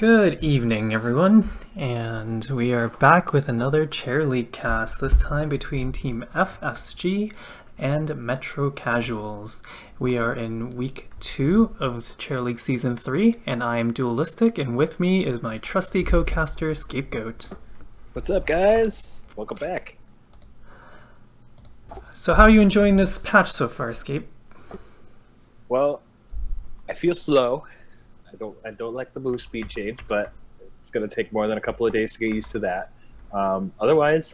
Good evening, everyone, and we are back with another Chair League cast, this time between Team FSG and Metrocasuals. We are in week 2 of Chair League Season 3, and I am Dualistic, and with me is my trusty co-caster, Scapegoat. What's up, guys? Welcome back. So how are you enjoying this patch so far, Scape? Well, I feel slow. I don't like the move speed change, but it's gonna take more than a couple of days to get used to that. Otherwise,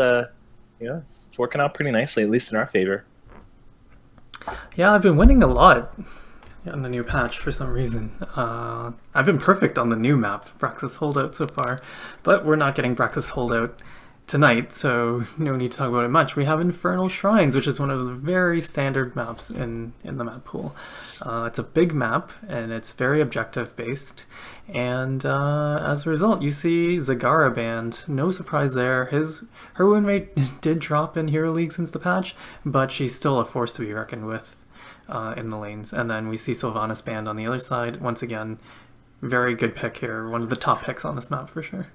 it's working out pretty nicely, at least in our favor. Yeah, I've been winning a lot on the new patch for some reason. I've been perfect on the new map, Braxis Holdout, so far, but we're not getting Braxis Holdout tonight, so no need to talk about it much. We have Infernal Shrines, which is one of the very standard maps in the map pool. It's a big map, and it's very objective-based, and as a result, you see Zagara banned. No surprise there. Her win rate did drop in Hero League since the patch, but she's still a force to be reckoned with in the lanes. And then we see Sylvanas banned on the other side. Once again, very good pick here. One of the top picks on this map for sure.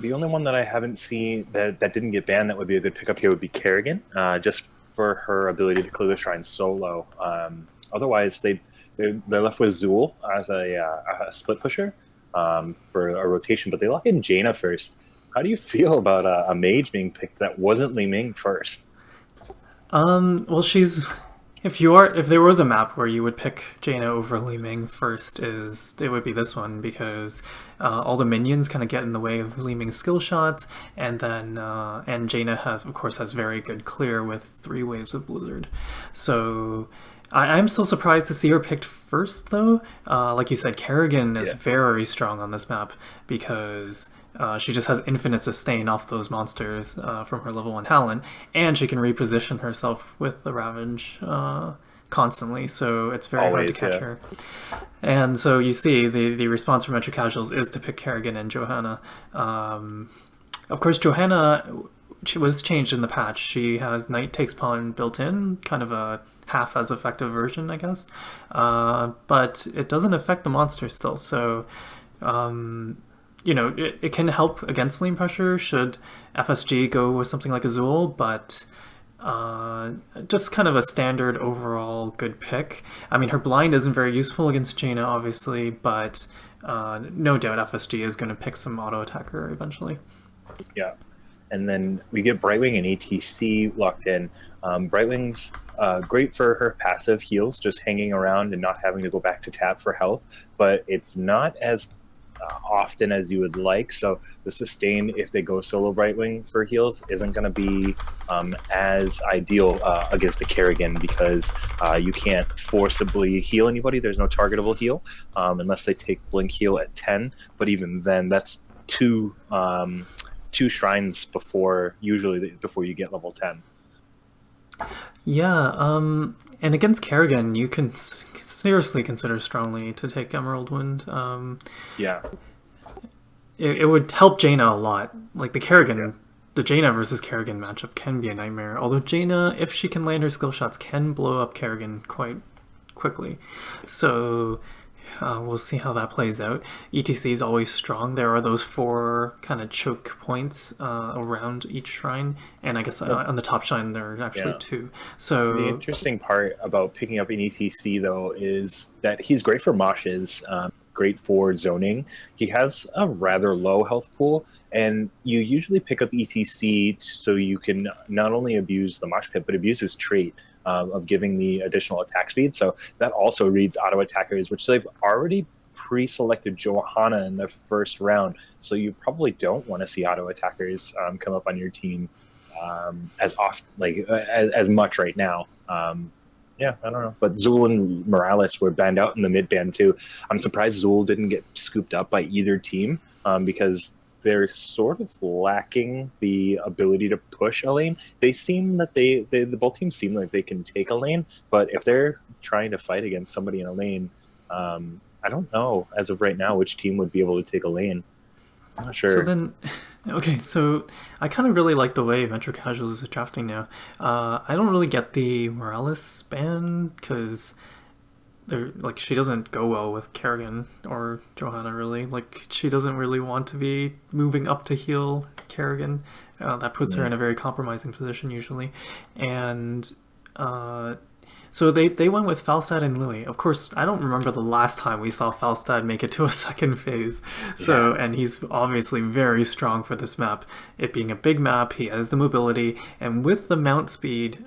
The only one that I haven't seen that didn't get banned that would be a good pickup here would be Kerrigan, just for her ability to clear the shrine solo. Otherwise, they're left with Zool as a split pusher for a rotation, but they lock in Jaina first. How do you feel about a mage being picked that wasn't Li Ming first? Well, if there was a map where you would pick Jaina over Li Ming first, it would be this one, because all the minions kind of get in the way of Li Ming's skill shots, and then and Jaina of course has very good clear with 3 waves of Blizzard. So I'm still surprised to see her picked first, though. Like you said, Kerrigan is very strong on this map because she just has infinite sustain off those monsters from her level 1 talent, and she can reposition herself with the Ravage constantly, so it's very hard to catch her. And so you see the response from Metrocasuals is to pick Kerrigan and Johanna. Of course, Johanna was changed in the patch. She has Knight Takes Pawn built in, kind of a half as effective version, I guess. But it doesn't affect the monster still, so it can help against lane pressure should FSG go with something like Azul, but just kind of a standard overall good pick. I mean, her blind isn't very useful against Jaina, obviously, but no doubt FSG is going to pick some auto attacker eventually. Yeah. And then we get Brightwing and ATC locked in. Brightwing's great for her passive heals, just hanging around and not having to go back to tap for health, but it's not as often as you would like. So the sustain, if they go solo Brightwing for heals, isn't going to be as ideal against a Kerrigan, because you can't forcibly heal anybody. There's no targetable heal unless they take Blink Heal at 10, but even then, that's two shrines before you get level 10. Yeah, and against Kerrigan, you can seriously consider strongly to take Emerald Wind. Yeah. It would help Jaina a lot. Like the Jaina versus Kerrigan matchup can be a nightmare. Although Jaina, if she can land her skill shots, can blow up Kerrigan quite quickly. So we'll see how that plays out. ETC is always strong. There are those 4 kind of choke points around each shrine, and I guess on the top shrine there are actually 2. So the interesting part about picking up an ETC, though, is that he's great for moshes, great for zoning. He has a rather low health pool, and you usually pick up ETC so you can not only abuse the mosh pit, but abuse his trait of giving the additional attack speed. So that also reads auto attackers, which they've already pre-selected Johanna in the first round. So you probably don't want to see auto attackers come up on your team as often, as much right now. Yeah, I don't know. But Zool and Morales were banned out in the mid ban too. I'm surprised Zool didn't get scooped up by either team because they're sort of lacking the ability to push a lane. They seem that both teams seem like they can take a lane, but if they're trying to fight against somebody in a lane, I don't know as of right now which team would be able to take a lane. I'm not sure. So then, okay, so I kind of really like the way Metrocasuals is drafting now. I don't really get the Morales ban because like she doesn't go well with Kerrigan or Johanna really. Like she doesn't really want to be moving up to heal Kerrigan. That puts her in a very compromising position usually, and so they went with Falstad and Lily. Of course, I don't remember the last time we saw Falstad make it to a second phase. So, and he's obviously very strong for this map. It being a big map, he has the mobility, and with the mount speed,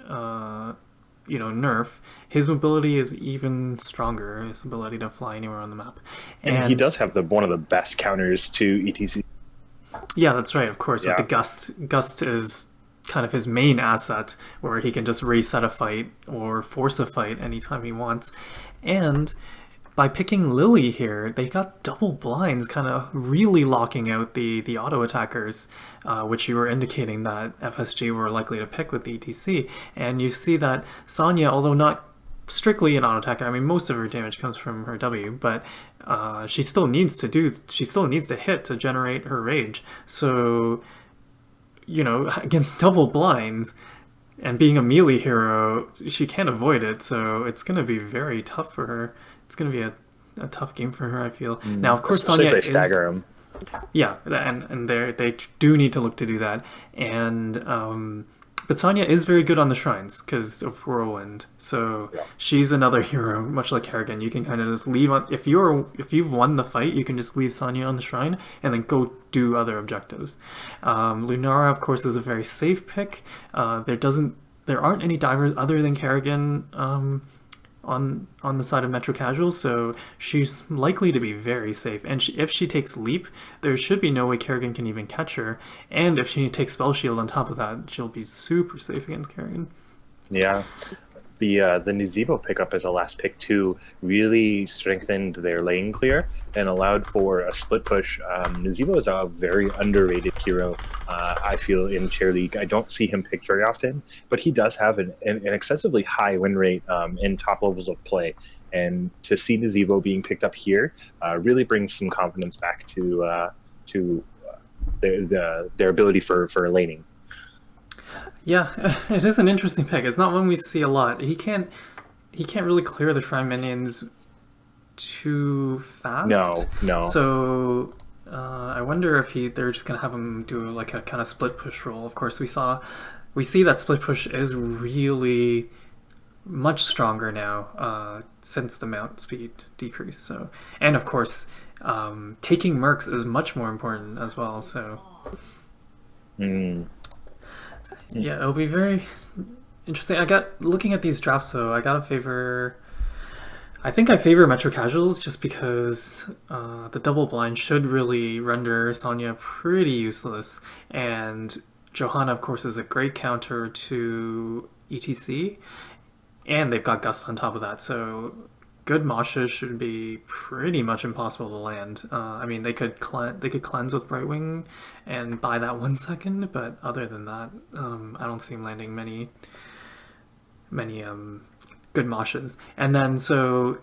nerf, his mobility is even stronger. His ability to fly anywhere on the map, and he does have one of the best counters to ETC. Yeah, that's right. Of course, with the Gust. Gust is kind of his main asset, where he can just reset a fight or force a fight anytime he wants. And by picking Lily here, they got double blinds, kind of really locking out the auto attackers, which you were indicating that FSG were likely to pick with the ETC. And you see that Sonya, although not strictly an auto attacker, I mean most of her damage comes from her W, but she still needs to hit to generate her rage. So against double blinds and being a melee hero, she can't avoid it, so it's going to be very tough for her. It's going to be a tough game for her, I feel. Now, of course, Sonya if they stagger him. Yeah, and they do need to look to do that. And but Sonya is very good on the shrines because of Whirlwind. So she's another hero, much like Kerrigan. You can kind of just leave on if you've won the fight, you can just leave Sonya on the shrine and then go do other objectives. Lunara, of course, is a very safe pick. There aren't any divers other than Kerrigan on the side of Metrocasuals, so she's likely to be very safe. And if she takes Leap, there should be no way Kerrigan can even catch her. And if she takes Spell Shield on top of that, she'll be super safe against Kerrigan. Yeah. The Nazeebo pickup as a last pick too really strengthened their lane clear and allowed for a split push. Nazeebo is a very underrated hero, I feel, in Chair League. I don't see him picked very often, but he does have an excessively high win rate in top levels of play. And to see Nazeebo being picked up here really brings some confidence back to their ability for laning. Yeah, it is an interesting pick. It's not one we see a lot. He can't really clear the shrine minions too fast. No. So I wonder if they're just gonna have him do like a kind of split push roll. Of course, we see that split push is really much stronger now since the mount speed decrease. So, and of course, taking mercs is much more important as well. So. Yeah, it'll be very interesting. Looking at these drafts though, I think I favor Metrocasuals just because the double blind should really render Sonya pretty useless, and Johanna, of course, is a great counter to ETC, and they've got Gust on top of that, so good moshes should be pretty much impossible to land. I mean, they could cleanse with Brightwing and buy that 1 second, but other than that, I don't see him landing many good moshes. And then so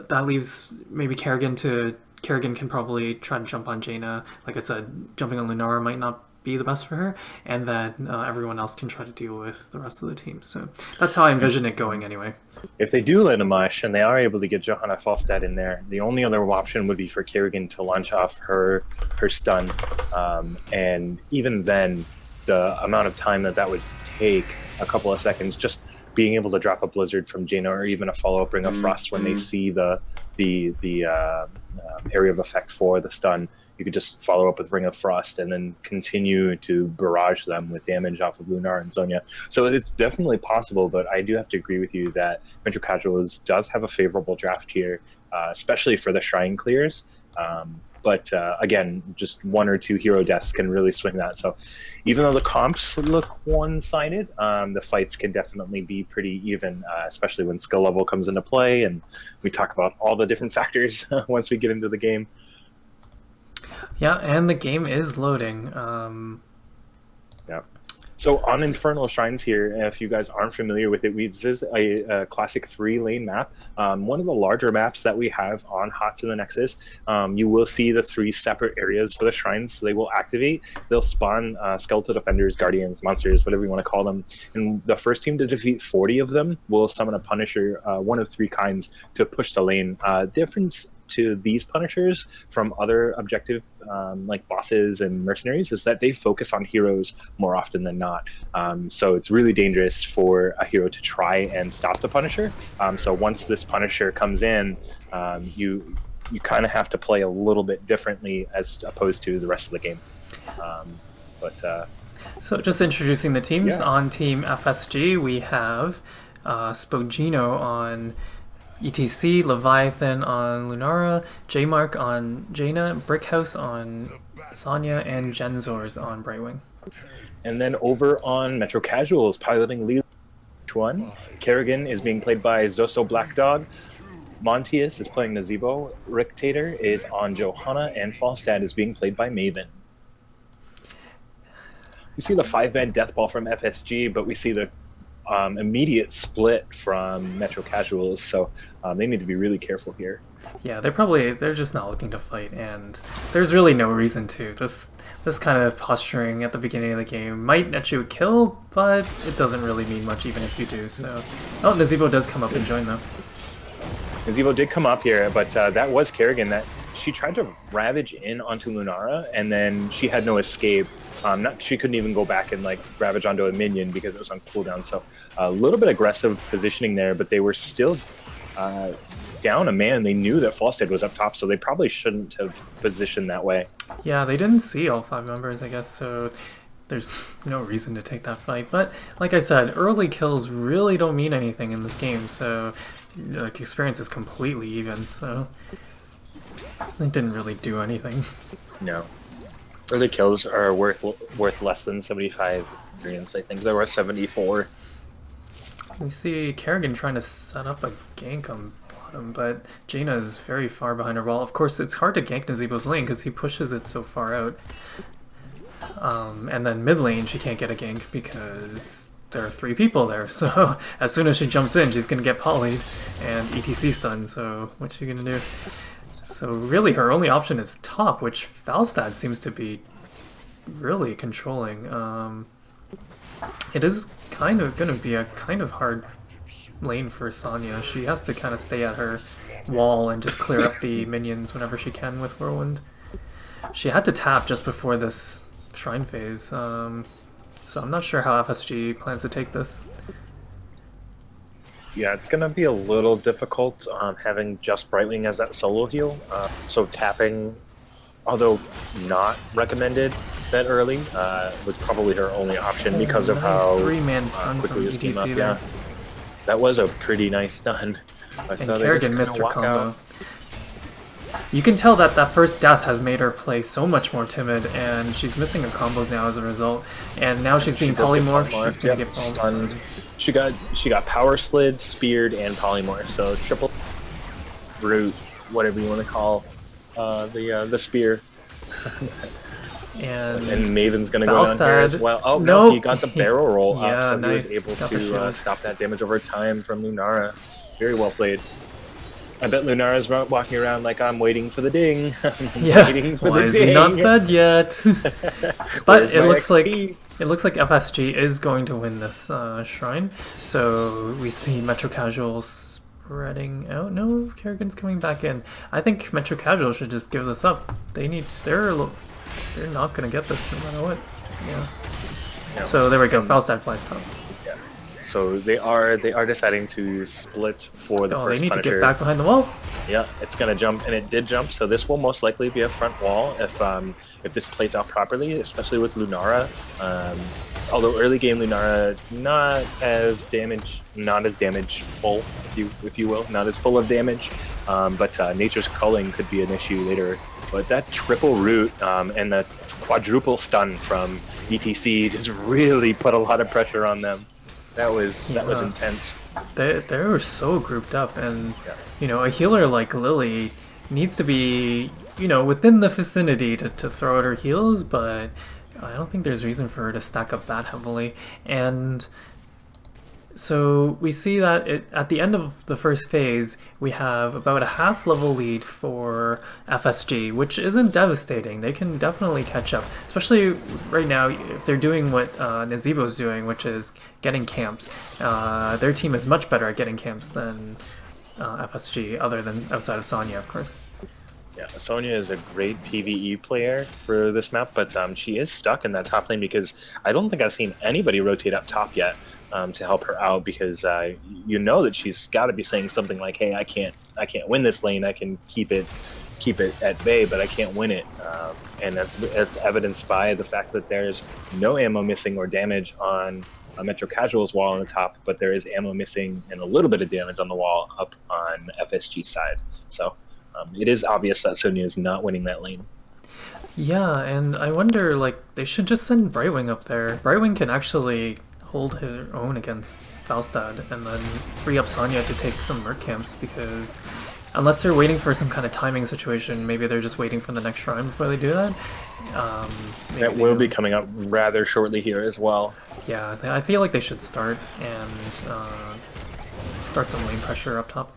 that leaves maybe Kerrigan can probably try to jump on Jaina. Like I said, jumping on Lunara might not be the best for her, and then everyone else can try to deal with the rest of the team. So that's how I envision it going anyway. If they do land a mosh and they are able to get Johanna Falstad in there, the only other option would be for Kerrigan to launch off her stun. And even then, the amount of time that would take, a couple of seconds, just being able to drop a Blizzard from Jaina or even a follow-up Ring of Frost when they see the area of effect for the stun, you could just follow up with Ring of Frost and then continue to barrage them with damage off of Lunar and Sonya. So it's definitely possible, but I do have to agree with you that Metrocasuals does have a favorable draft here, especially for the Shrine clears. But again, just one or two hero deaths can really swing that. So even though the comps look one-sided, the fights can definitely be pretty even, especially when skill level comes into play. And we talk about all the different factors once we get into the game. Yeah, and the game is loading. Yeah. So on Infernal Shrines here, if you guys aren't familiar with it, this is a classic 3-lane map. One of the larger maps that we have on HOTS in the Nexus. You will see the 3 separate areas for the shrines. So they will activate. They'll spawn skeletal defenders, guardians, monsters, whatever you want to call them. And the first team to defeat 40 of them will summon a Punisher, one of 3 kinds, to push the lane. Difference to these Punishers from other objective like bosses and mercenaries is that they focus on heroes more often than not. So it's really dangerous for a hero to try and stop the Punisher. So once this Punisher comes in, you kind of have to play a little bit differently as opposed to the rest of the game. So just introducing the teams. Yeah. On Team FSG, we have Spogino on ETC, Leviathan on Lunara, J-Mark on Jaina, Brickhouse on Sonya, and Genzors on Brightwing. And then over on Metrocasuals, piloting Lee Chuan, Kerrigan is being played by Zoso Black Dog, Montius is playing Nazebo, Rictator is on Johanna, and Falstad is being played by Maven. We see the 5-man Deathball from FSG, but we see the immediate split from Metrocasuals, so they need to be really careful here. Yeah, they're just not looking to fight, and there's really no reason to. This kind of posturing at the beginning of the game might net you a kill, but it doesn't really mean much even if you do. So, oh, Nazebo does come up and join though. Nazebo did come up here, but that was Kerrigan. That she tried to ravage in onto Lunara, and then she had no escape. She couldn't even go back and like ravage onto a minion because it was on cooldown. So a little bit aggressive positioning there, but they were still down a man. They knew that Falstad was up top, so they probably shouldn't have positioned that way. Yeah, they didn't see all 5 members, I guess, so there's no reason to take that fight. But like I said, early kills really don't mean anything in this game, so like experience is completely even. So it didn't really do anything. No. Early kills are worth less than 75 experience. I think there were 74. We see Kerrigan trying to set up a gank on bottom, but Jaina is very far behind her wall. Of course, it's hard to gank Nazebo's lane because he pushes it so far out. And then mid lane, she can't get a gank because there are 3 people there. So as soon as she jumps in, she's going to get polyed and ETC stunned. So what's she going to do? So really her only option is top, which Falstad seems to be really controlling. It is kind of going to be a kind of hard lane for Sonya. She has to kind of stay at her wall and just clear up the minions whenever she can with Whirlwind. She had to tap just before this shrine phase, so I'm not sure how FSG plans to take this. Yeah, it's going to be a little difficult having just Brightwing as that solo heal. So tapping, although not recommended that early, was probably her only option because of nice how 3-man stun quickly from this came ETC up. there. Yeah, that was a pretty nice stun. But, And they Kerrigan just missed her kinda walk combo. out. You can tell that that first death has made her play so much more timid, and she's missing her combos now as a result. And now she's being polymorphed. She's gonna get stunned. She got power slid, speared, and polymorph. So triple root, whatever you want to call the spear. And Maven's gonna go down here as well. Oh no, he got the barrel roll Yeah, up, so nice. he was able Got the to shield. stop that damage over time from Lunara. Very well played. I bet Lunara's walking around like, I'm waiting for the ding. Yeah, Waiting for why the is ding. he not dead yet? But Where's it my looks XP? like FSG is going to win this shrine. So we see Metrocasuals spreading out. No, Kerrigan's coming back in. I think Metrocasuals should just give this up. They're not gonna get this no matter what. Yeah. No. So there we go. Falstad flies top. Yeah. So they are deciding to split for the Oh, first they need to Punisher. get back behind the wall. Yeah, it's gonna jump, and it did jump. So this will most likely be a front wall if this plays out properly, especially with Lunara. Although early game Lunara not as damageful, if you will, not as full of damage. But Nature's Culling could be an issue later. But that triple root and the quadruple stun from ETC just really put a lot of pressure on them. That was intense. They were so grouped up, and Yeah. you know, a healer like Lily needs to be, you know, within the vicinity to throw out her heals, but I don't think there's reason for her to stack up that heavily. And so we see that at the end of the first phase, we have about a half level lead for FSG, which isn't devastating. They can definitely catch up, especially right now if they're doing what Nazeebo's doing, which is getting camps. Their team is much better at getting camps than FSG, other than outside of Sonya, of course. Yeah, Sonya is a great PvE player for this map, but she is stuck in that top lane because I don't think I've seen anybody rotate up top yet to help her out, because you know that she's got to be saying something like, "Hey, I can't win this lane. I can keep it at bay, but I can't win it." And that's evidenced by the fact that there's no ammo missing or damage on a Metrocasuals wall on the top, but there is ammo missing and a little bit of damage on the wall up on FSG side. So. It is obvious that Sonya is not winning that lane. Yeah, and I wonder, like, they should just send Brightwing up there. Brightwing can actually hold her own against Falstad and then free up Sonya to take some Merc camps, because unless they're waiting for some kind of timing situation, maybe they're just waiting for the next shrine before they do that. That will be coming up rather shortly here as well. Yeah, I feel like they should start and start some lane pressure up top.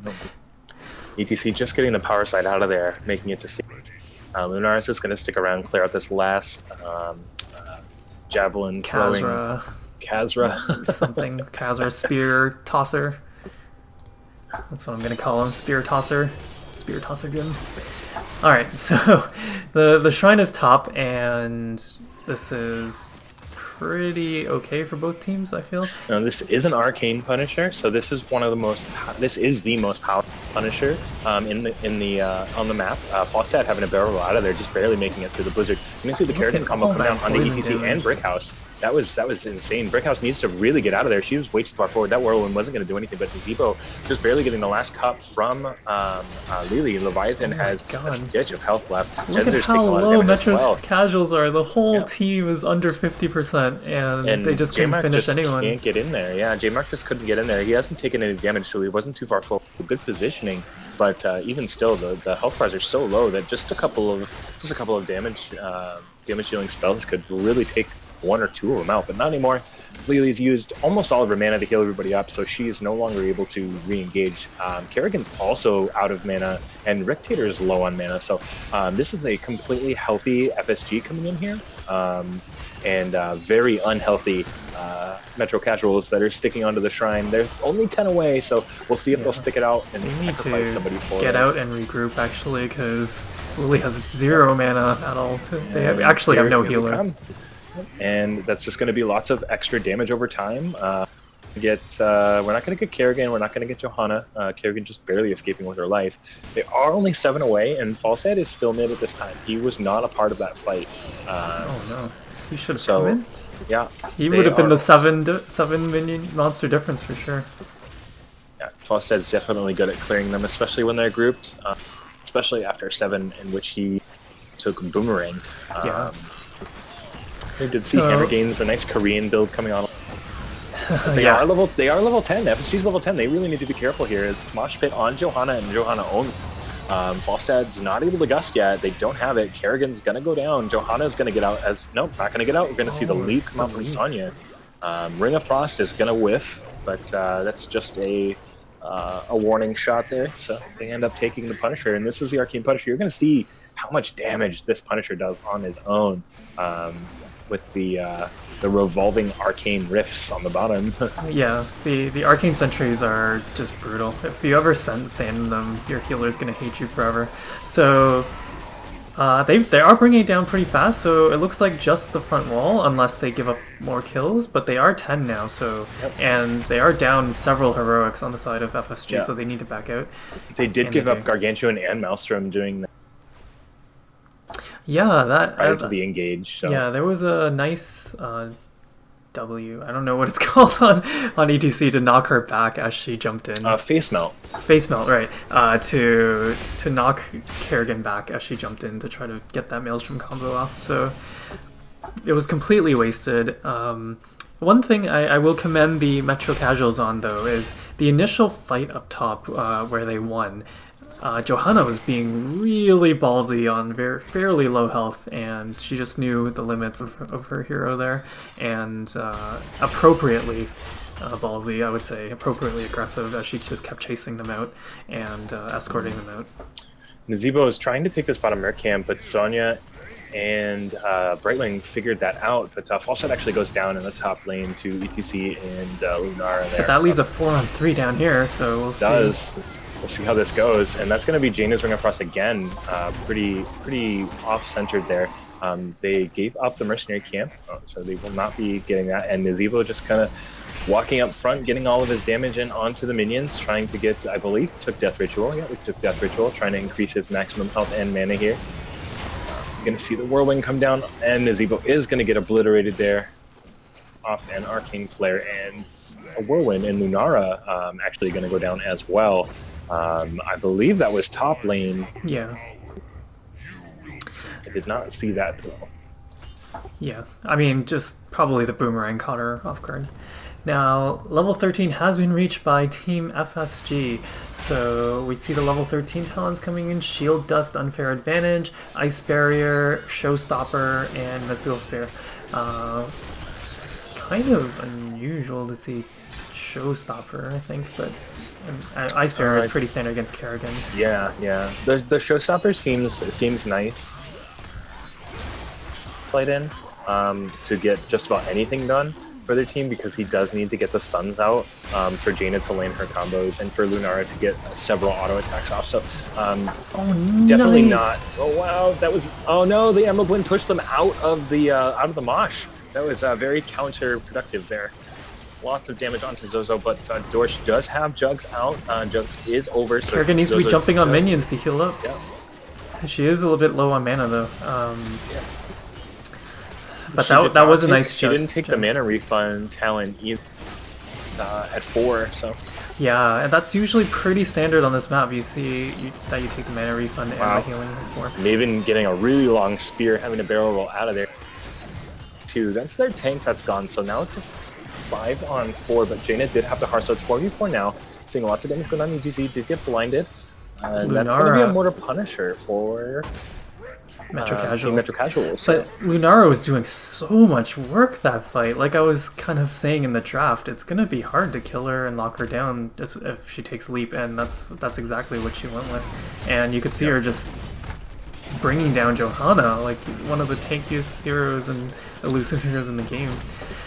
ETC just getting the power side out of there, making it to C. Lunar is just going to stick around, clear out this last javelin throwing Khazra. Something. Khazra spear tosser. That's what I'm going to call him. Spear tosser. Spear tosser Jim. Alright, so the shrine is top, and this is pretty okay for both teams, I feel. Now, this is an arcane Punisher, so this is one of the most. This is the most powerful Punisher on the map. Falstad having a barrel out of there, just barely making it through the blizzard. You can see the character combo come down on the ETC damage. And Brickhouse. That was insane. Brickhouse needs to really get out of there. She was way too far forward. That whirlwind wasn't going to do anything, but Nazeebo just barely getting the last cup from Lily. Leviathan has a stitch of health left. Look at how low Metrocasuals are. The whole team is under 50%, and they just couldn't finish anyone. Can't get in there. Yeah, J-Mark just couldn't get in there. He hasn't taken any damage, so he wasn't too far forward. Good positioning, but even still, the health bars are so low that just a couple of damage dealing spells could really take one or two of them out, but not anymore. Lily's used almost all of her mana to heal everybody up, so she's no longer able to re-engage. Kerrigan's also out of mana, and Rectator is low on mana, so this is a completely healthy FSG coming in here, and very unhealthy Metrocasuals that are sticking onto the shrine. They're only 10 away, so we'll see if they'll stick it out and sacrifice somebody for get out and regroup, actually, because Lily has 0 mana at all. They actually have no healer. And that's just going to be lots of extra damage over time. We're not going to get Kerrigan. We're not going to get Johanna. Kerrigan just barely escaping with her life. They are only 7 away, and Falstad is still mid at this time. He was not a part of that fight. Oh no, he should have come in. Yeah, he would have been the 7 minion monster difference for sure. Yeah, Falstad's definitely good at clearing them, especially when they're grouped. Especially after 7, in which he took Boomerang. Yeah. We did see Hammer Gains, a nice Korean build coming on. They are level 10. FSG's level 10. They really need to be careful here. It's Mosh Pit on Johanna and Johanna only. Falstad's not able to gust yet. They don't have it. Kerrigan's gonna go down. Johanna's gonna get out as nope, not gonna get out. We're gonna see the leap come out from Sonya. Ring of Frost is gonna whiff, but that's just a warning shot there. So they end up taking the Punisher, and this is the Arcane Punisher. You're gonna see how much damage this Punisher does on his own. With the revolving arcane rifts on the bottom. Yeah, the arcane sentries are just brutal. If you ever stand in them, your healer's gonna hate you forever. So they are bringing it down pretty fast. So it looks like just the front wall, unless they give up more kills. But they are 10 now, so and they are down several heroics on the side of FSG, so they need to back out. They did give up Gargantuan and Maelstrom doing that. Yeah, that prior to the engage. So. Yeah, there was a nice W. I don't know what it's called on ETC to knock her back as she jumped in. Face melt. Face melt, right? To knock Kerrigan back as she jumped in to try to get that Maelstrom combo off. So it was completely wasted. One thing I will commend the Metrocasuals on, though, is the initial fight up top where they won. Johanna was being really ballsy on fairly low health, and she just knew the limits of her hero there, and appropriately ballsy, I would say, appropriately aggressive, as she just kept chasing them out and escorting them out. Nazeebo is trying to take this bottom Merc camp, but Sonya and Brightwing figured that out. But Falstad actually goes down in the top lane to ETC and Lunara there. But that leaves a 4-on-3 down here, so we'll see. We'll see how this goes, and that's going to be Jaina's Ring of Frost again. Pretty off-centered there. They gave up the mercenary camp, so they will not be getting that. And Nazeebo just kind of walking up front, getting all of his damage in onto the minions, trying to get, I believe, took Death Ritual. Yeah, we took Death Ritual, trying to increase his maximum health and mana here. You're going to see the Whirlwind come down, and Nazeebo is going to get obliterated there off an Arcane Flare, and a Whirlwind, and Lunara actually going to go down as well. I believe that was top lane. Yeah. I did not see that though. Yeah, I mean, just probably the boomerang caught her off guard. Now, level 13 has been reached by Team FSG. So we see the level 13 talents coming in: Shield, Dust, Unfair Advantage, Ice Barrier, Showstopper, and Mystical Spear. Kind of unusual to see Showstopper, I think, but Ice Barrier is pretty standard against Kerrigan. Yeah. The Showstopper seems nice. Slide in to get just about anything done for their team, because he does need to get the stuns out for Jaina to land her combos and for Lunara to get several auto attacks off. So definitely nice. not. Oh wow, that was. Oh no, the Emerald Wind pushed them out of the mosh. That was very counterproductive there. Lots of damage onto Zozo, but Dorsch does have Jugs out. Jugs is over. So Kerrigan needs to be jumping on minions to heal up. Yeah. She is a little bit low on mana though. Yeah. But that was a nice She didn't take the mana refund talent either at 4, so. Yeah, and that's usually pretty standard on this map. You see that you take the mana refund and the healing at 4. Maven getting a really long spear, having to barrel roll out of there. 2, that's their tank that's gone, so now it's a 5-on-4, but Jaina did have the heart, so it's 4v4 now. Seeing lots of damage going on. UGZ did get blinded. And that's going to be a Mortar Punisher for Metrocasuals. But Lunara was doing so much work that fight. Like I was kind of saying in the draft, it's gonna be hard to kill her and lock her down just if she takes leap, and that's exactly what she went with. And you could see her just bringing down Johanna, like one of the tankiest heroes and elusive heroes in the game.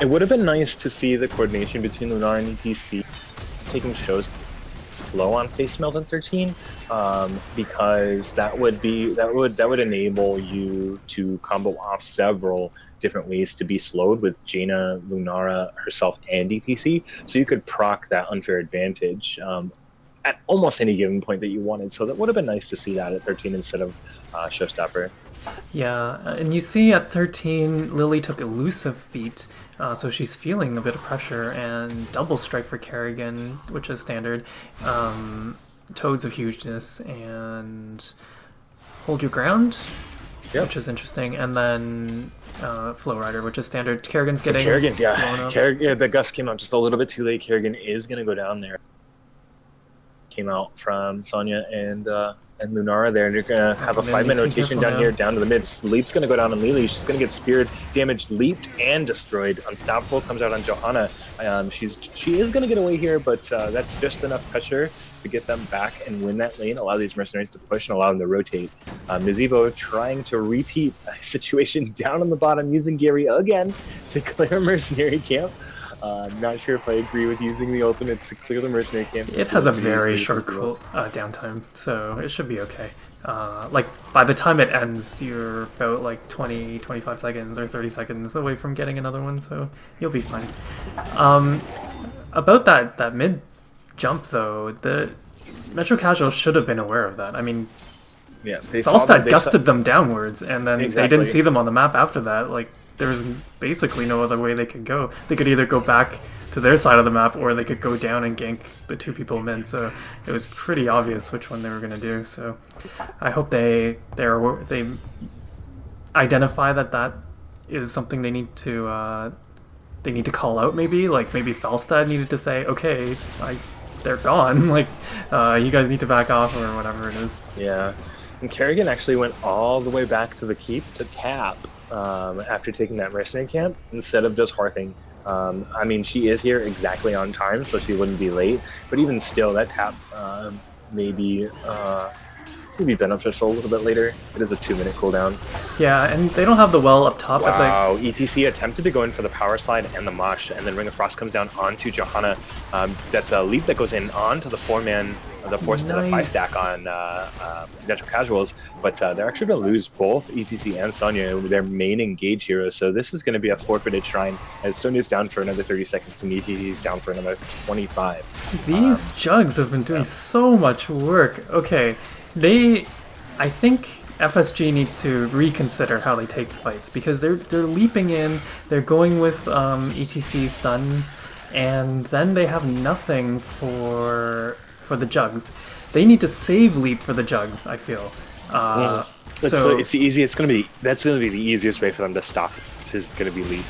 It would have been nice to see the coordination between Lunara and ETC taking shows low on face melt in 13, because that would enable you to combo off several different ways to be slowed with Jaina, Lunara herself, and ETC, so you could proc that unfair advantage at almost any given point that you wanted. So that would have been nice to see that at 13 instead of Showstopper. Yeah, and you see at 13, Lily took Elusive Feat, so she's feeling a bit of pressure, and Double Strike for Kerrigan, which is standard, Toads of Hugeness, and Hold Your Ground, which is interesting, and then Flow Rider, which is standard. Kerrigan's getting the gust came out just a little bit too late. Kerrigan is going to go down there. Came out from Sonya and Lunara there, and you're gonna have a 5-minute rotation down here, down to the mid. Leap's gonna go down on Lily. She's gonna get speared, damaged, leaped, and destroyed. Unstoppable comes out on Johanna. She is gonna get away here, but that's just enough pressure to get them back and win that lane. Allow these mercenaries to push and allow them to rotate. Nazeebo trying to repeat a situation down on the bottom, using Gary again to clear a mercenary camp. Not sure if I agree with using the ultimate to clear the mercenary camp. It has a very short downtime, so it should be okay. Like, by the time it ends, you're about like 20, 25 seconds or 30 seconds away from getting another one, so you'll be fine. About that mid jump, though, the Metrocasuals should have been aware of that. I mean, Falstad gusted them downwards, and then they didn't see them on the map after that. Like, there's basically no other way they could go. They could either go back to their side of the map, or they could go down and gank the 2 people mid. So it was pretty obvious which one they were going to do. So I hope they identify that is something they need to call out. Maybe Falstad needed to say, okay, I they're gone. Like, you guys need to back off or whatever it is. Yeah. And Kerrigan actually went all the way back to the keep to tap after taking that mercenary camp instead of just hearthing. I mean, she is here exactly on time, so she wouldn't be late. But even still, that tap maybe would be beneficial a little bit later. It is a 2-minute cooldown. Yeah, and they don't have the well up top. Wow, ETC attempted to go in for the power slide and the mosh, and then Ring of Frost comes down onto Johanna. That's a leap that goes in onto the 4-man, the 4 and the 5 stack on Metrocasuals, but they're actually going to lose both ETC and Sonya, their main engage heroes. So this is going to be a forfeited shrine, as Sonya's down for another 30 seconds and ETC's down for another 25. These jugs have been doing so much work. Okay, I think FSG needs to reconsider how they take fights, because they're leaping in, they're going with ETC stuns, and then they have nothing for the jugs. They need to save leap for the jugs, I feel. So it's easy. That's going to be the easiest way for them to stop. This is going to be leap.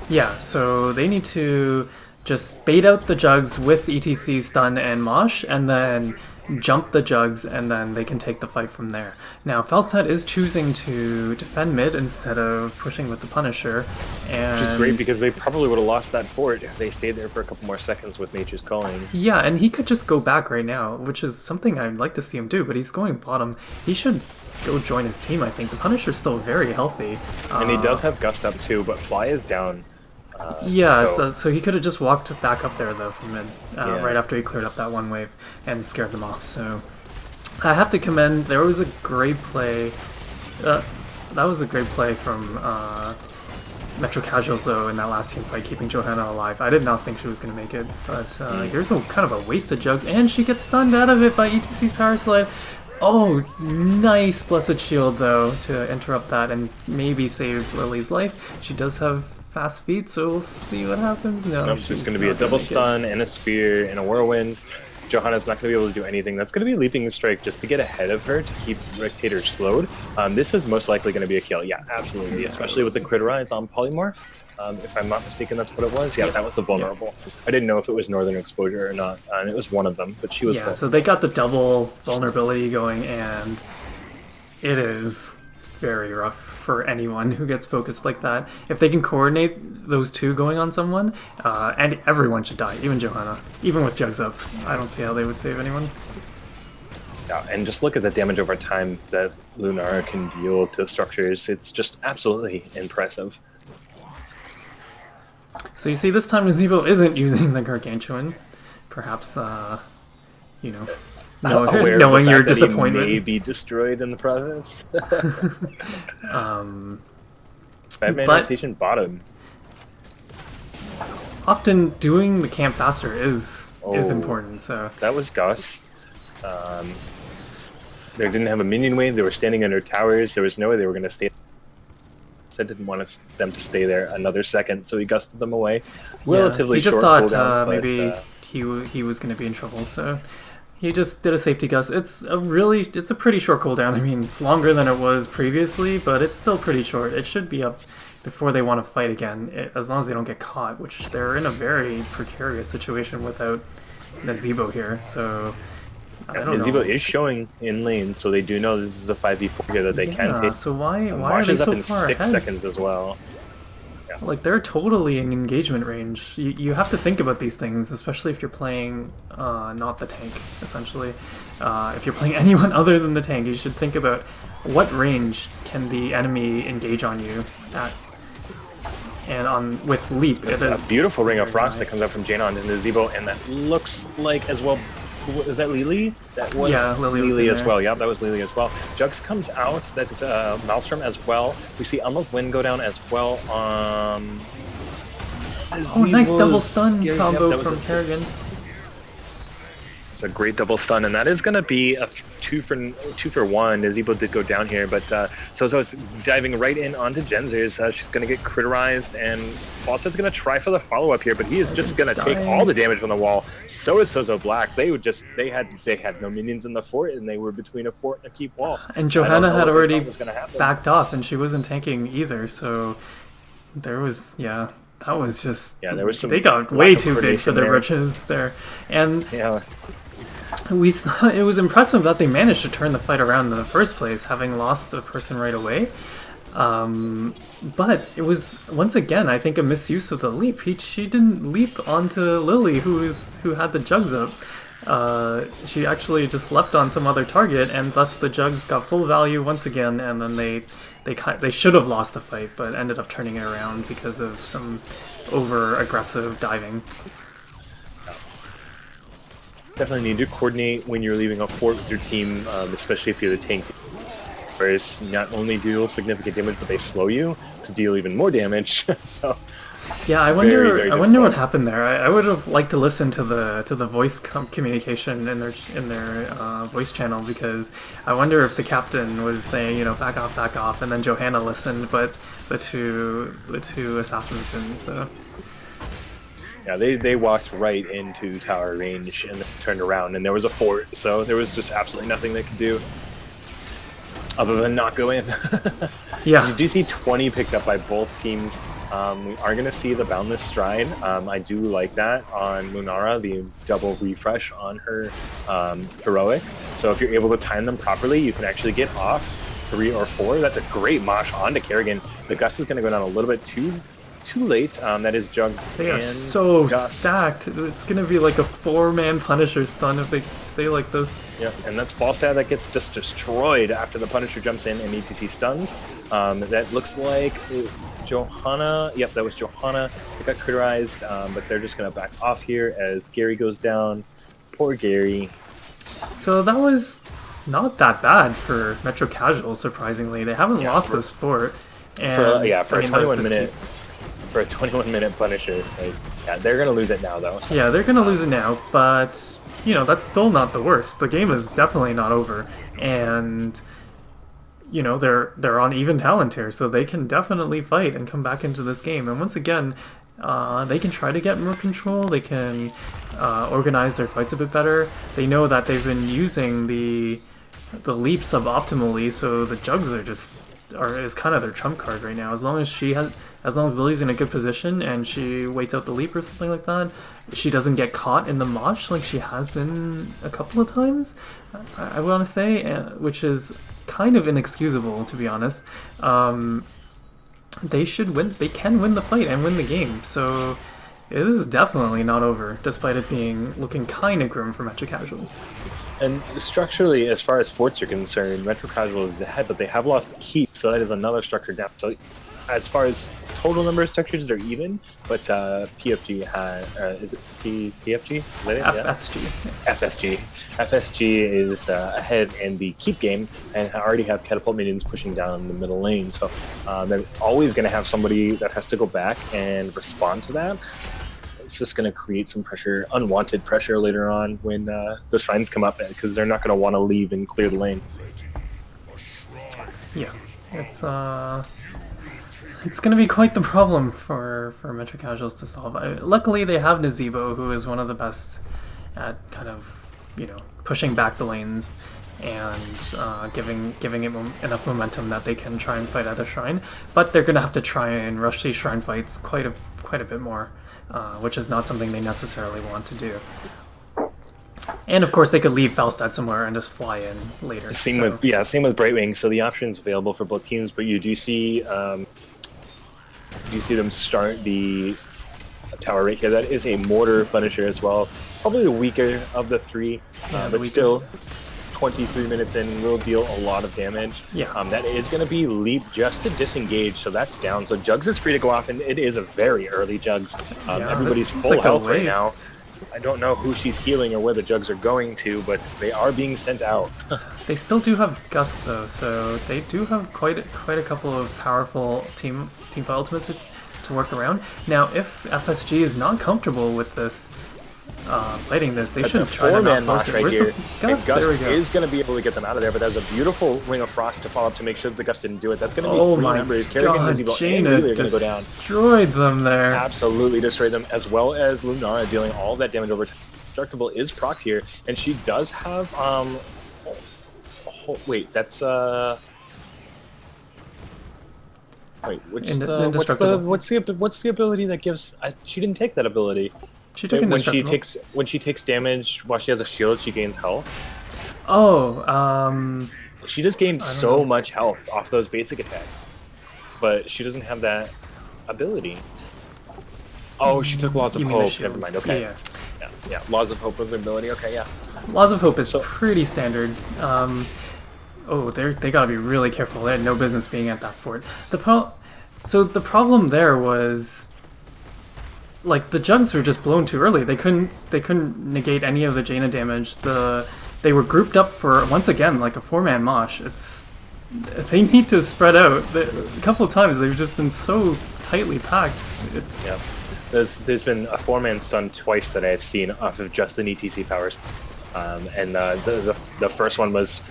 Yeah, so they need to just bait out the jugs with ETC stun and mosh, and then jump the jugs, and then they can take the fight from there. Now, Falstad is choosing to defend mid instead of pushing with the Punisher, and which is great, because they probably would have lost that fort if they stayed there for a couple more seconds with Nature's Calling. Yeah, and he could just go back right now, which is something I'd like to see him do, but he's going bottom. He should go join his team, I think. The Punisher's still very healthy. And he does have Gust up too, but Fly is down. So he could have just walked back up there, though, from mid, right after he cleared up that one wave and scared them off. So I have to commend, there was a great play. That was a great play from Metrocasuals, though, in that last team fight, keeping Johanna alive. I did not think she was going to make it, but here's a kind of a wasted jugs, and she gets stunned out of it by ETC's Power Slide. Oh, nice Blessed Shield, though, to interrupt that and maybe save Lily's life. She does have fast feet, so we'll see what happens. No, nope, there's going to be a double stun and a spear and a whirlwind. Johanna's not going to be able to do anything. That's going to be Leaping Strike just to get ahead of her, to keep Rectator slowed. This is most likely going to be a kill. Yeah, absolutely, especially with the crit rise on Polymorph. If I'm not mistaken, that's what it was. Yeah, that was a vulnerable. I didn't know if it was Northern Exposure or not, and it was one of them, but she was so they got the double vulnerability going, and it is very rough for anyone who gets focused like that. If they can coordinate those two going on someone, and everyone should die, even Johanna. Even with jugs up, I don't see how they would save anyone. Yeah, and just look at the damage over time that Lunar can deal to structures. It's just absolutely impressive. So you see, this time Nazebo isn't using the Gargantuan. Perhaps, knowing your disappointment. He may be destroyed in the process. 5-man rotation bottom. Often doing the camp faster is important. So that was Gust. They didn't have a minion wave. They were standing under towers. There was no way they were going to stay. I didn't want them to stay there another second, so he gusted them away. Relatively short. He just thought maybe he was going to be in trouble, so he just did a safety gust. It's a pretty short cooldown. I mean, it's longer than it was previously, but it's still pretty short. It should be up before they want to fight again, as long as they don't get caught, which they're in a very precarious situation without Nazebo here. So Nazebo is showing in lane, so they do know this is a 5v4 here that they can take. So why are they so far ahead? 6 seconds as well. Yeah. Like, they're totally in engagement range. You have to think about these things, especially if you're playing not the tank, essentially. If you're playing anyone other than the tank, you should think about what range can the enemy engage on you at. And with Leap, it's a beautiful Ring of Frost that comes out from Janon and Nazebo, and that looks like as well. Is that Lily? That was Lily as well. Yeah, that was Lily as well. Jugs comes out. That's Maelstrom as well. We see Unlock Wind go down as well. Nice double stun combo from Kerrigan. It's a great double stun, and that is going to be a 2 for 1. Nazebo did go down here, but Sozo's diving right in onto Genzer's. She's going to get critterized, and Fawcett's going to try for the follow-up here, but he is just going to take all the damage from the wall. So is Sozo Black. They had no minions in the fort, and they were between a fort and a keep wall. And Johanna had already backed off, and she wasn't tanking either, so there was, That was just, Yeah, there was some they got lack way of too big for coordination their there. britches there. And Yeah, we saw, it was impressive that they managed to turn the fight around in the first place, having lost a person right away. But it was once again, I think, a misuse of the leap. She didn't leap onto Lily, who had the jugs up. She actually just leapt on some other target, and thus the jugs got full value once again. And then they should have lost the fight, but ended up turning it around because of some over aggressive diving. definitely need to coordinate when you're leaving a fort with your team, especially if you're the tank. Whereas not only deal significant damage, but they slow you to deal even more damage. So Yeah, I very, wonder. very I wonder what difficult. happened there. I would have liked to listen to the voice communication in their voice channel, because I wonder if the captain was saying, back off, and then Johanna listened, but the two assassins didn't. So Yeah, they walked right into tower range and then turned around, and there was a fort, so there was just absolutely nothing they could do other than not go in. yeah, You do see 20 picked up by both teams. We are going to see the Boundless Stride. I do like that on Lunara, the double refresh on her heroic. So if you're able to time them properly, you can actually get off 3 or 4. That's a great mosh onto Kerrigan. The Gust is going to go down a little bit too late. That is Jugs they are and so Gust. stacked. It's gonna be like a 4-man Punisher stun if they stay like this. Yeah, and that's Falstad that gets just destroyed after the Punisher jumps in and ETC stuns. That looks like Johanna. Yep, that was Johanna. They got critterized, but they're just going to back off here as Gary goes down. Poor Gary. So that was not that bad for Metrocasuals. Surprisingly, they haven't lost this fort. And For a 21 minute. For a 21-minute Punisher, yeah, they're gonna lose it now though. Yeah, they're gonna lose it now, but that's still not the worst. The game is definitely not over, and they're on even talent here, so they can definitely fight and come back into this game. And once again, they can try to get more control. They can organize their fights a bit better. They know that they've been using the leap suboptimally, so the jugs is kind of their trump card right now. As long as Lily's in a good position and she waits out the leap or something like that, she doesn't get caught in the mosh like she has been a couple of times, I want to say, which is kind of inexcusable, to be honest. They should win. They can win the fight and win the game. So it is definitely not over, despite it looking kind of grim for Metrocasuals. And structurally, as far as forts are concerned, Metrocasual is ahead, but they have lost keep, so that is another structure down. So as far as total number of structures, they're even, but PFG has, is it PFG? Is that it? FSG. Yeah. FSG is ahead in the keep game and already have catapult minions pushing down the middle lane. So they're always going to have somebody that has to go back and respond to that. It's just going to create some pressure, unwanted pressure later on when the shrines come up, because they're not going to want to leave and clear the lane. Yeah, it's going to be quite the problem for Metrocasuals to solve. Luckily, they have Nazebo, who is one of the best at kind of, pushing back the lanes and giving it enough momentum that they can try and fight at a shrine. But they're going to have to try and rush these shrine fights quite a bit more, which is not something they necessarily want to do. And of course, they could leave Falstad somewhere and just fly in later. Same with Brightwing. So the options available for both teams, but you do see them start the tower right here. That is a mortar Punisher as well. Probably the weaker of the three, but still 23 minutes in will deal a lot of damage. Yeah. That is going to be leap just to disengage, so that's down. So Jugs is free to go off, and it is a very early Jugs. Everybody's full health right now. I don't know who she's healing or where the Jugs are going to, but they are being sent out. They still do have Gust though, so they do have quite a couple of powerful team fight ultimates to work around. Now, if FSG is not comfortable with this, fighting this, they should try to not force it. Right Where's here. the Gust? Gust There we go. is going to be able to get them out of there, but that's a beautiful Ring of Frost to follow up to make sure that the Gust didn't do it. That's going to be 3 numbers. God, Jaina destroyed them there. Absolutely destroyed them, as well as Lunara dealing all that damage over time. Destructible is procced here, and she does have wait, that's Wait, Indestructible. what's the ability that gives? She didn't take that ability. She took indestructible. When she takes damage while she has a shield, she gains health. Oh, She just gained I don't know. so much health off those basic attacks, but she doesn't have that ability. Oh, she took Laws of You mean the Hope. Never shields. mind. Okay. Yeah. Yeah. Laws of Hope was the ability. Okay, yeah. Laws of Hope is So pretty standard. Oh, they gotta be really careful. They had no business being at that fort. So the problem there was, like, the jugs were just blown too early. They couldn't negate any of the Jaina damage. They were grouped up for, once again, like a 4-man mosh. They need to spread out. A couple of times they've just been so tightly packed. It's yeah, there's been a 4-man stun twice that I've seen off of just an ETC powers, and the first one was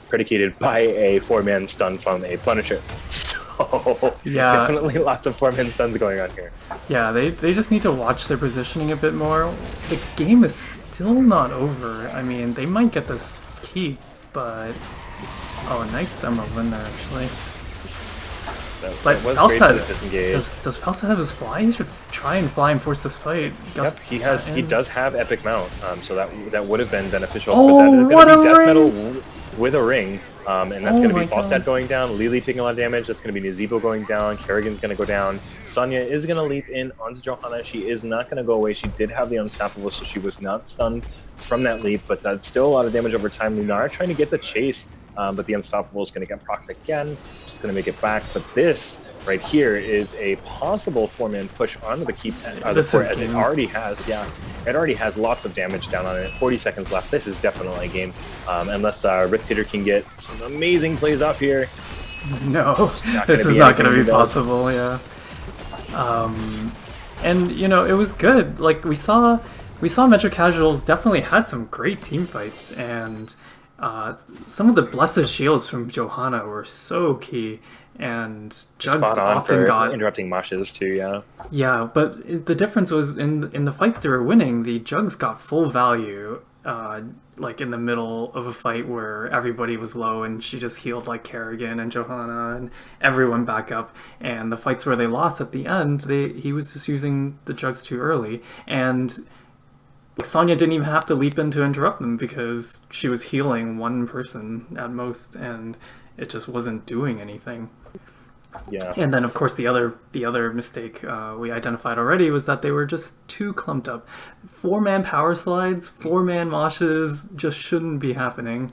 predicated by a 4-man stun from a Punisher. So Yeah, definitely lots of 4-man stuns going on here. yeah, they just need to watch their positioning a bit more. The game is still not over. I mean, they might get this key, but oh, nice Emerald in there actually. But That was great for the Falstad, disengage. does Falstad have his fly? He should try and fly and force this fight. Yep, he does have epic mount, so that would have been beneficial. Oh, but that is what going to a be Death ring! Metal with a ring, and that's Oh going to my be Falstad God. going down, Lily taking a lot of damage. That's going to be Nazebo going down. Kerrigan's going to go down. Sonya is going to leap in onto Johanna. She is not going to go away. She did have the Unstoppable, so she was not stunned from that leap, but that's still a lot of damage over time. Lunara trying to get the chase, but the Unstoppable is going to get procced again. Just going to make it back, but this right here is a possible 4-man push onto the keep This is as it game. already has. Yeah, it already has lots of damage down on it. 40 seconds left. This is definitely a game, unless Rictator can get some amazing plays off here. No, Not this gonna is be not going to anything be he does. possible. Yeah. And you know, it was good. Like we saw Metrocasuals definitely had some great team fights, and some of the blessed shields from Johanna were so key. And Jugs Spot on often for got interrupting Moshes too. Yeah. yeah, but the difference was in the fights they were winning, the Jugs got full value. Like in the middle of a fight where everybody was low and she just healed like Kerrigan and Johanna and everyone back up. And the fights where they lost at the end, he was just using the Jugs too early. And like, Sonya didn't even have to leap in to interrupt them because she was healing one person at most, and it just wasn't doing anything. Yeah. And then, of course, the other mistake we identified already was that they were just too clumped up. 4-man power slides, 4-man moshes just shouldn't be happening.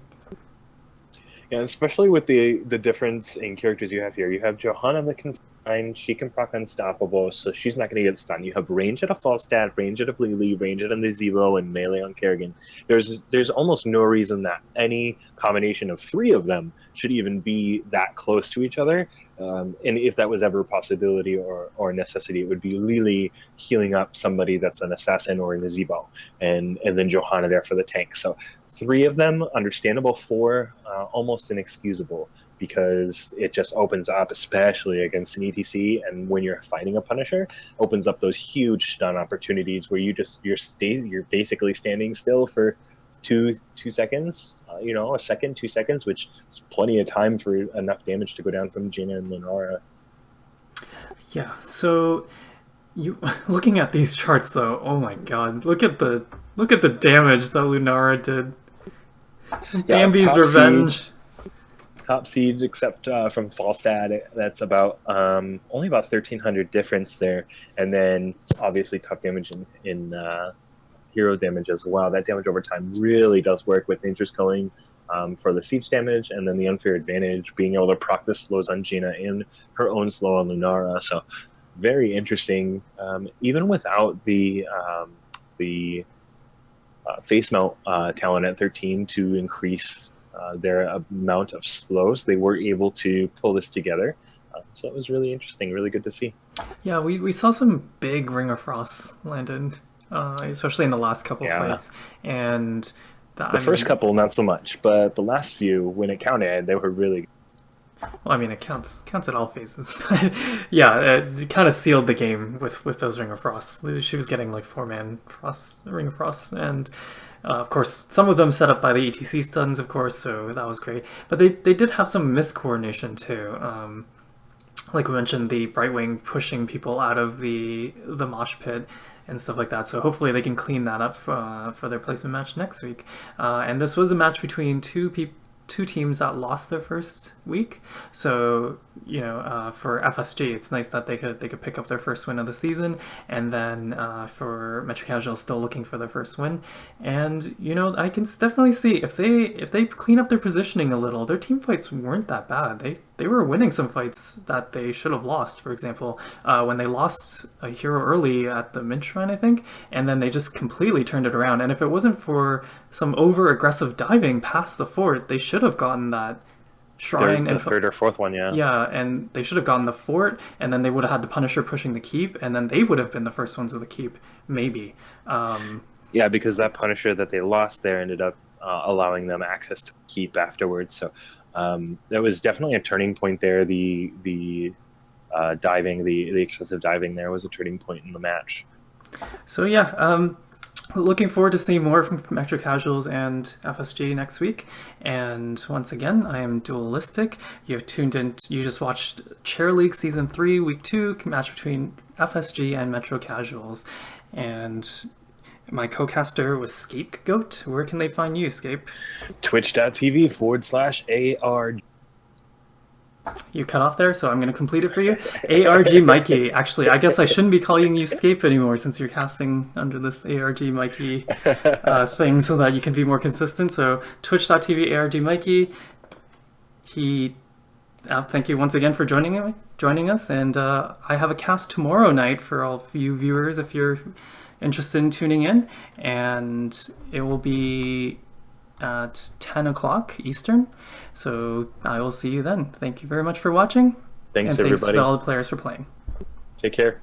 Yeah, especially with the difference in characters you have here. You have Johanna that can find, she can proc Unstoppable, so she's not going to get stunned. You have range at a Falstad, range at a Lily, range at a Nazebo, and melee on Kerrigan. There's almost no reason that any combination of 3 of them should even be that close to each other. And if that was ever a possibility or a necessity, it would be Lily healing up somebody that's an assassin or a Nazebo, and then Johanna there for the tank. So 3 of them, understandable. 4, almost inexcusable, because it just opens up, especially against an ETC, and when you're fighting a Punisher, opens up those huge stun opportunities where you're basically standing still for two seconds, a second, 2 seconds, which is plenty of time for enough damage to go down from Jaina and Lunara. Yeah. So, you looking at these charts though, oh my God, look at the damage that Lunara did. Bambi's top revenge. Top siege, except from Falstad, that's about only about 1,300 difference there, and then obviously tough damage in hero damage as well. That damage over time really does work with Nature's Culling for the siege damage, and then the unfair advantage, being able to proc the slows on Jaina and her own slow on Lunara. So very interesting, even without the face mount talent at 13 to increase their amount of slows. They were able to pull this together. So it was really interesting, really good to see. Yeah, we saw some big Ring of Frost landed, especially in the last couple fights. And the first couple, not so much, but the last few, when it counted, they were really good. Well, I mean, it counts at all phases. But yeah, it kind of sealed the game with those Ring of Frost. She was getting like 4-man Ring of Frost, and Of course, some of them set up by the ETC stuns, of course, so that was great. But they did have some miscoordination too. Like we mentioned, the Brightwing pushing people out of the mosh pit and stuff like that. So hopefully they can clean that up for their placement match next week. And this was a match between two teams that lost their first week. So for FSG, it's nice that they could pick up their first win of the season, and then for Metrocasuals, still looking for their first win. And I can definitely see if they clean up their positioning a little, their team fights weren't that bad. They were winning some fights that they should have lost. For example, when they lost a hero early at the mid shrine, I think, and then they just completely turned it around. And if it wasn't for some over aggressive diving past the fort, they should have gotten that shrine the third or fourth one. Yeah, and they should have gotten the fort, and then they would have had the Punisher pushing the keep, and then they would have been the first ones with the keep, maybe. Yeah, because that Punisher that they lost there ended up allowing them access to keep afterwards. So that was definitely a turning point there. The diving, the excessive diving there was a turning point in the match. So yeah, looking forward to seeing more from Metrocasuals and FSG next week. And once again, I am Dualistic. You have tuned in. You just watched Chair League Season 3, Week 2, match between FSG and Metrocasuals. And my co-caster was Scapegoat. Where can they find you, Scape? Twitch.tv/AR. You cut off there, so I'm going to complete it for you. ARG Mikey. Actually, I guess I shouldn't be calling you Scape anymore since you're casting under this ARG Mikey thing so that you can be more consistent. So twitch.tv ARG Mikey. Thank you once again for joining us. And I have a cast tomorrow night for all of you viewers if you're interested in tuning in. And it will be at 10 o'clock Eastern. So I will see you then. Thank you very much for watching. Thanks, and everybody. Thanks to all the players for playing. Take care.